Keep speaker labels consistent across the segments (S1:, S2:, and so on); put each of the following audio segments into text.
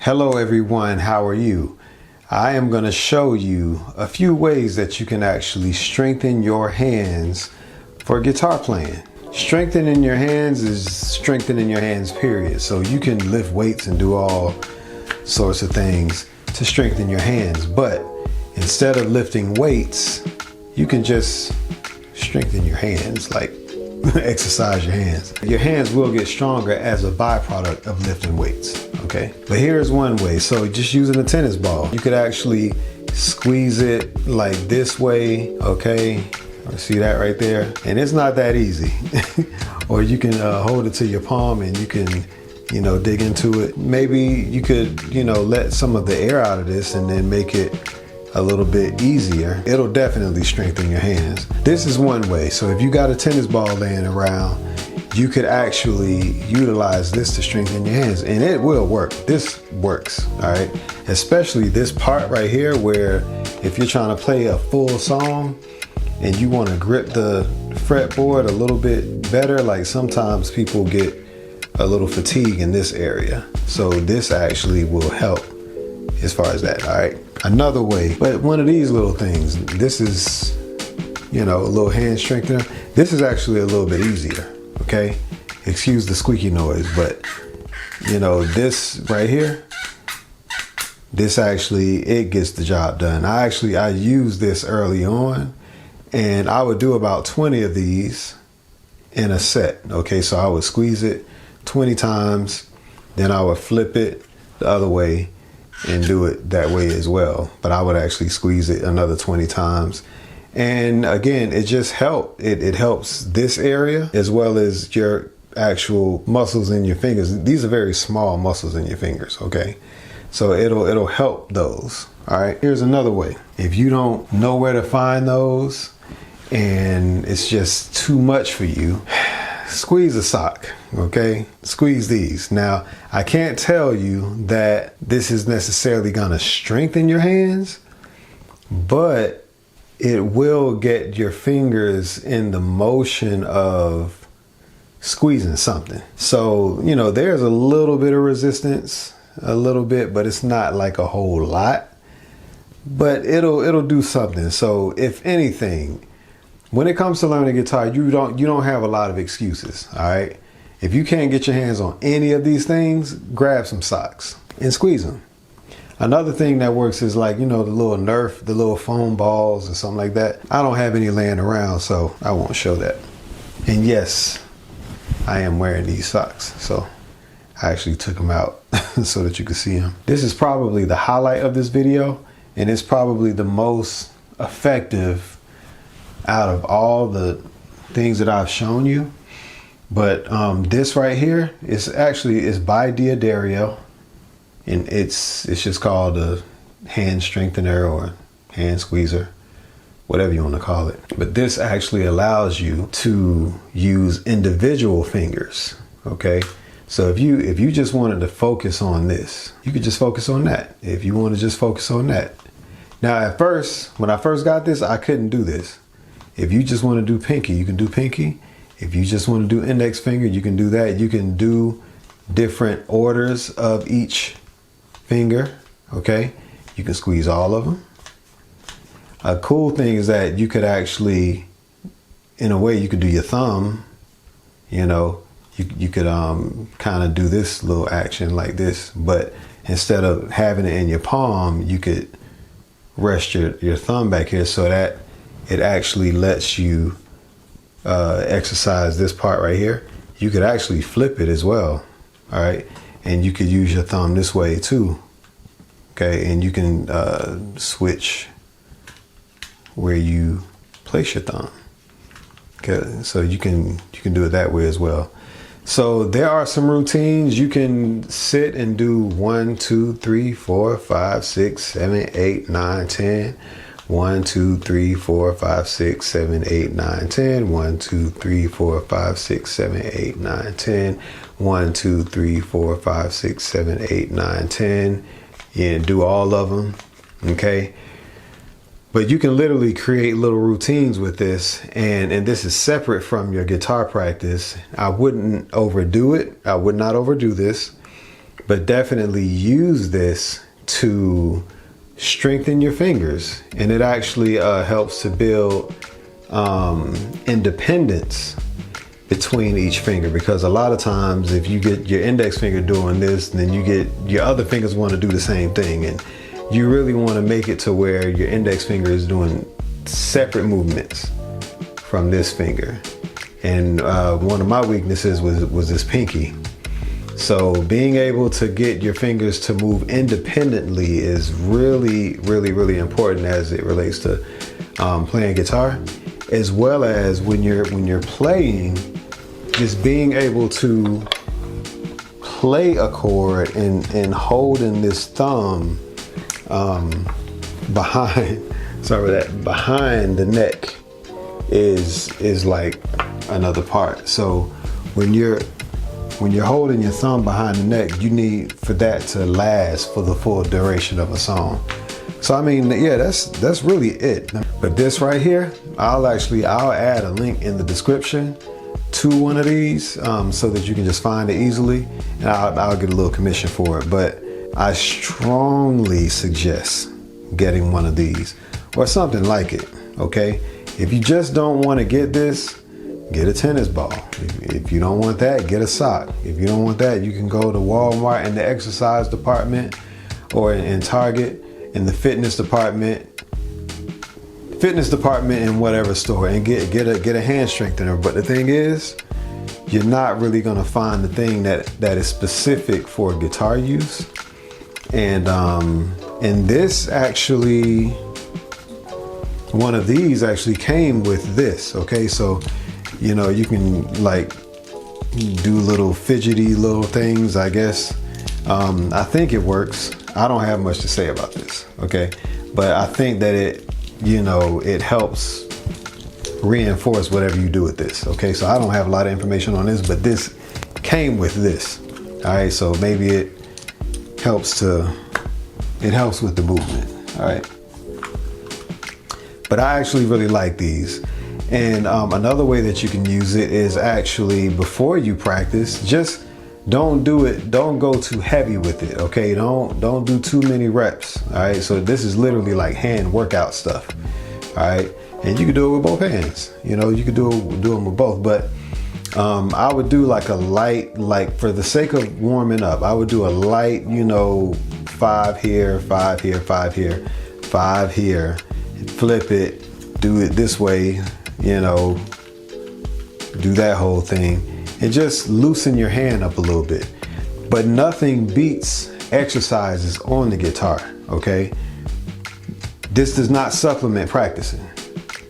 S1: Hello everyone, how are you? I am going to show you a few ways that you can actually strengthen your hands for guitar playing. Strengthening your hands is strengthening your hands, period. So you can lift weights and do all sorts of things to strengthen your hands. But instead of lifting weights, you can just strengthen your hands, like exercise your hands. Your hands will get stronger as a byproduct of lifting weights, okay? But here's one way. So just using a tennis ball, you could actually squeeze it like this way, okay? See that right there? And it's not that easy. Or you can hold it to your palm and you can, dig into it. Maybe you could, let some of the air out of this and then make it a little bit easier. It'll definitely strengthen your hands. This is one way. So if you got a tennis ball laying around, you could actually utilize this to strengthen your hands, and it will work. This works, all right? Especially this part right here, where if you're trying to play a full song and you want to grip the fretboard a little bit better, like sometimes people get a little fatigue in this area. So this actually will help as far as that, all right? Another way, but one of these little things, this is, a little hand strengthener. This is actually a little bit easier, okay? Excuse the squeaky noise, but this right here, this actually, it gets the job done. I used this early on, and I would do about 20 of these in a set, okay? So I would squeeze it 20 times, then I would flip it the other way and do it that way as well. But I would actually squeeze it another 20 times. And again, it just helps. It helps this area as well as your actual muscles in your fingers. These are very small muscles in your fingers, okay? So it'll help those, all right? Here's another way. If you don't know where to find those and it's just too much for you, squeeze a sock, okay? Squeeze these. Now, I can't tell you that this is necessarily gonna strengthen your hands, but it will get your fingers in the motion of squeezing something. So, there's a little bit of resistance, a little bit, but it's not like a whole lot, but it'll do something. So if anything, when it comes to learning guitar, you don't have a lot of excuses, all right? If you can't get your hands on any of these things, grab some socks and squeeze them. Another thing that works is like, the little Nerf, the little foam balls or something like that. I don't have any laying around, so I won't show that. And yes, I am wearing these socks, so I actually took them out so that you could see them. This is probably the highlight of this video, and it's probably the most effective out of all the things that I've shown you. But this right here is by Guitarist, and it's just called a hand strengthener or hand squeezer, whatever you want to call it. But this actually allows you to use individual fingers, okay? So if you just wanted to focus on this, you could just focus on that. If you want to just focus on that. Now at first, when I first got this, I couldn't do this. If you just want to do pinky, you can do pinky. If you just want to do index finger, you can do that. You can do different orders of each finger, okay? You can squeeze all of them. A cool thing is that you could actually, in a way, you could do your thumb, you could kind of do this little action like this, but instead of having it in your palm, you could rest your thumb back here so that it actually lets you exercise this part right here. You could actually flip it as well, all right? And you could use your thumb this way too, okay? And you can switch where you place your thumb, okay? So you can do it that way as well. So there are some routines. You can sit and do 1, 2, 3, 4, 5, 6, 7, 8, 9, 10. 1, 2, 3, 4, 5, 6, 7, 8, 9, 10. 1, 2, 3, 4, 5, 6, 7, 8, 9, 10. 1, 2, 3, 4, 5, 6, 7, 8, 9, 10. Yeah, do all of them, okay? But you can literally create little routines with this, and this is separate from your guitar practice. I wouldn't overdo it. I would not overdo this. but definitely use this to strengthen your fingers, and it actually helps to build independence between each finger, because a lot of times if you get your index finger doing this, then you get your other fingers want to do the same thing, and you really want to make it to where your index finger is doing separate movements from this finger. And one of my weaknesses was this pinky. So being able to get your fingers to move independently is really, really, really important as it relates to playing guitar, as well as when you're playing, just being able to play a chord and holding this thumb behind behind the neck is like another part. So when you're holding your thumb behind the neck, you need for that to last for the full duration of a song. So I mean, yeah, that's really it. But this right here, I'll add a link in the description to one of these so that you can just find it easily, and I'll get a little commission for it. But I strongly suggest getting one of these or something like it. Okay, if you just don't want to get this, get a tennis ball. If you don't want that, get a sock. If you don't want that, you can go to Walmart in the exercise department, or in Target in the fitness department in whatever store, and get a hand strengthener. But the thing is, you're not really gonna find the thing that is specific for guitar use. And this actually, one of these actually came with this. Okay, so you know, you can like do little fidgety little things, I guess. I think it works. I don't have much to say about this, okay? But I think that it helps reinforce whatever you do with this, okay? So I don't have a lot of information on this, but this came with this. All right, so maybe it helps with the movement, all right? But I actually really like these. And another way that you can use it is actually before you practice, just don't go too heavy with it, okay? Don't do too many reps, all right? So this is literally like hand workout stuff, all right? And you can do it with both hands, you know, you could do them with both. But I would do like a light, like for the sake of warming up, I would do a light, you know, 5 here, 5 here, 5 here, 5 here, flip it, do it this way, you know, do that whole thing, and just loosen your hand up a little bit. But nothing beats exercises on the guitar, okay? This does not supplement practicing.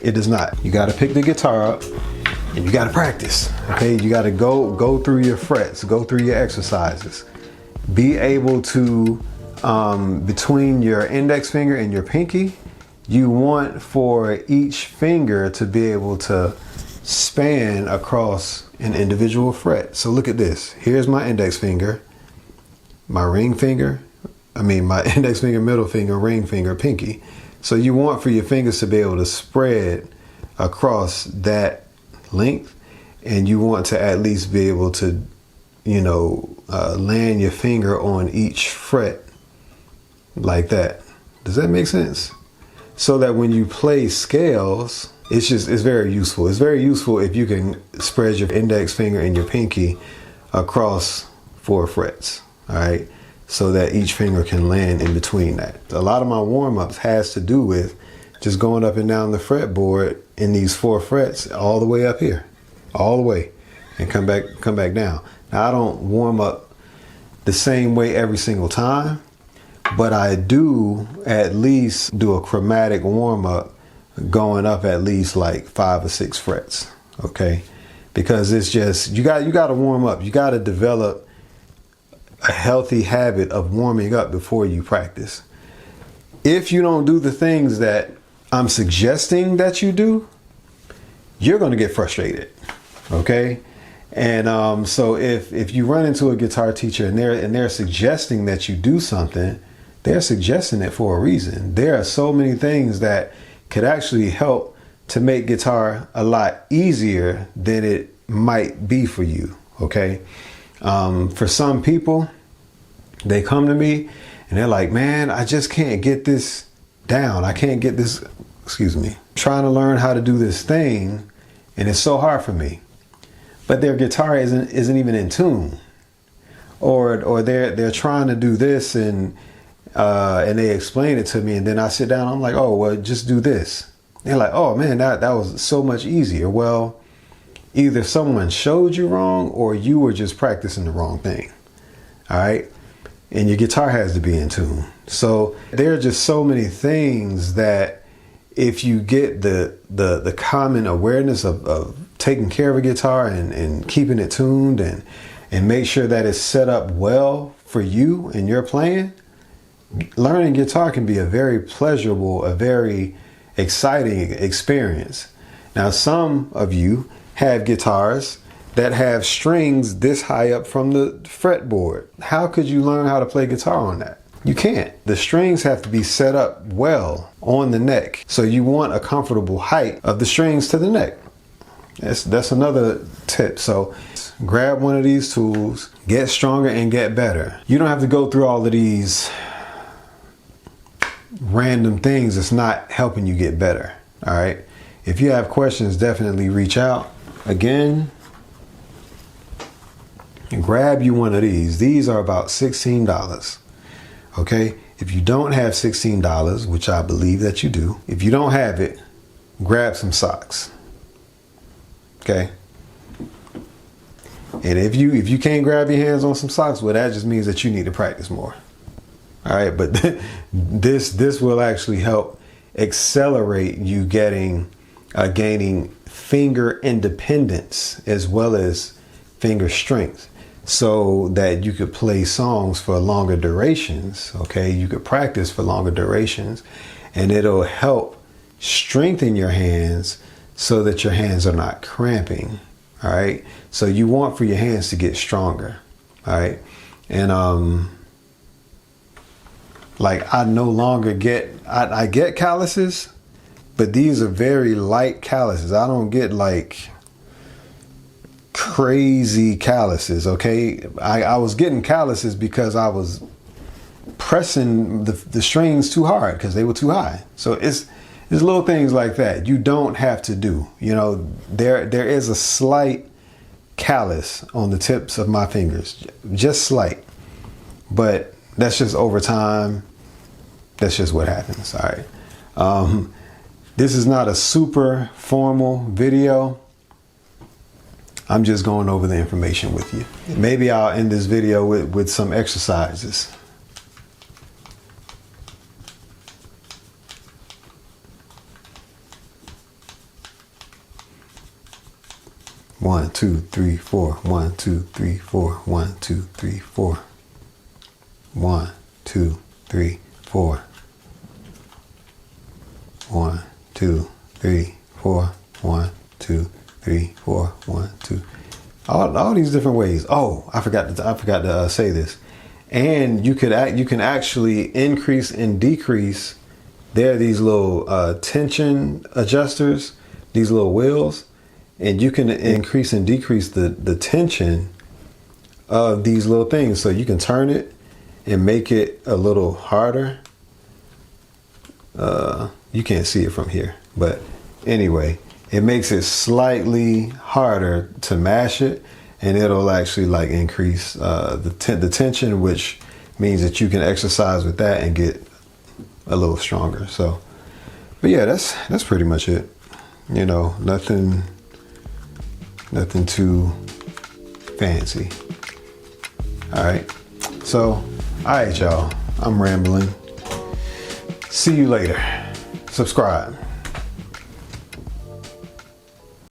S1: It does not. You gotta pick the guitar up and you gotta practice, okay? You gotta go through your frets, go through your exercises. Be able to, between your index finger and your pinky, you want for each finger to be able to span across an individual fret. So look at this. Here's my index finger, my ring finger, my index finger, middle finger, ring finger, pinky. So you want for your fingers to be able to spread across that length, and you want to at least be able to, you know, land your finger on each fret like that. Does that make sense? So that when you play scales, it's very useful. It's very useful if you can spread your index finger and your pinky across 4 frets, all right? So that each finger can land in between that. A lot of my warm-ups has to do with just going up and down the fretboard in these 4 frets all the way up here, all the way, and come back down. Now, I don't warm up the same way every single time, but I do at least do a chromatic warm-up going up at least like 5 or 6 frets, okay? Because it's just, you got to warm up. You got to develop a healthy habit of warming up before you practice. If you don't do the things that I'm suggesting that you do, you're going to get frustrated, okay? And so if you run into a guitar teacher and they're suggesting that you do something, they're suggesting it for a reason. There are so many things that could actually help to make guitar a lot easier than it might be for you, okay? For some people, They come to me and they're like, man, I just can't get this down. I can't get this, excuse me, trying to learn how to do this thing, and it's so hard for me. But their guitar isn't even in tune. Or they're trying to do this and they explain it to me, and then I sit down, I'm like, oh, well, just do this. They're like, oh man, that was so much easier. Well, either someone showed you wrong or you were just practicing the wrong thing. All right. And your guitar has to be in tune. So there are just so many things that if you get the common awareness of taking care of a guitar and keeping it tuned and make sure that it's set up well for you and your playing, learning guitar can be a very pleasurable, a very exciting experience. Now, some of you have guitars that have strings this high up from the fretboard. How could you learn how to play guitar on that? You can't. The strings have to be set up well on the neck. So you want a comfortable height of the strings to the neck. That's another tip. So grab one of these tools, get stronger and get better. You don't have to go through all of these random things that's not helping you get better. All right. If you have questions, definitely reach out. Again, grab you one of these. These are about $16. Okay. If you don't have $16, which I believe that you do, if you don't have it, grab some socks. Okay. And if you can't grab your hands on some socks, well, that just means that you need to practice more. All right. But this will actually help accelerate you gaining finger independence as well as finger strength, so that you could play songs for longer durations. Okay. You could practice for longer durations, and it'll help strengthen your hands so that your hands are not cramping. All right. So you want for your hands to get stronger. All right. And, like I no longer I get calluses, but these are very light calluses. I don't get like crazy calluses. Okay. I was getting calluses because I was pressing the strings too hard because they were too high. So it's little things like that you don't have to do. You know, there is a slight callus on the tips of my fingers, just slight, but that's just over time. That's just what happens. All right. This is not a super formal video. I'm just going over the information with you. Maybe I'll end this video with some exercises. One, two, three, four. 1, 2, 3, 4. 1, 2, 3, 4. 1, 2, 3, 4. 1, 2, 3, 4. 1, 2, 3, 4. 1, 2. All these different ways. Oh, I forgot to say this. And you can actually increase and decrease. There are these little tension adjusters, these little wheels. And you can increase and decrease the tension of these little things. So you can turn it and make it a little harder. You can't see it from here. But anyway, it makes it slightly harder to mash it. And it'll actually like increase the tension, which means that you can exercise with that and get a little stronger. So, but yeah, that's pretty much it. You know, nothing too fancy. All right. So, all right, y'all. I'm rambling. See you later. Subscribe.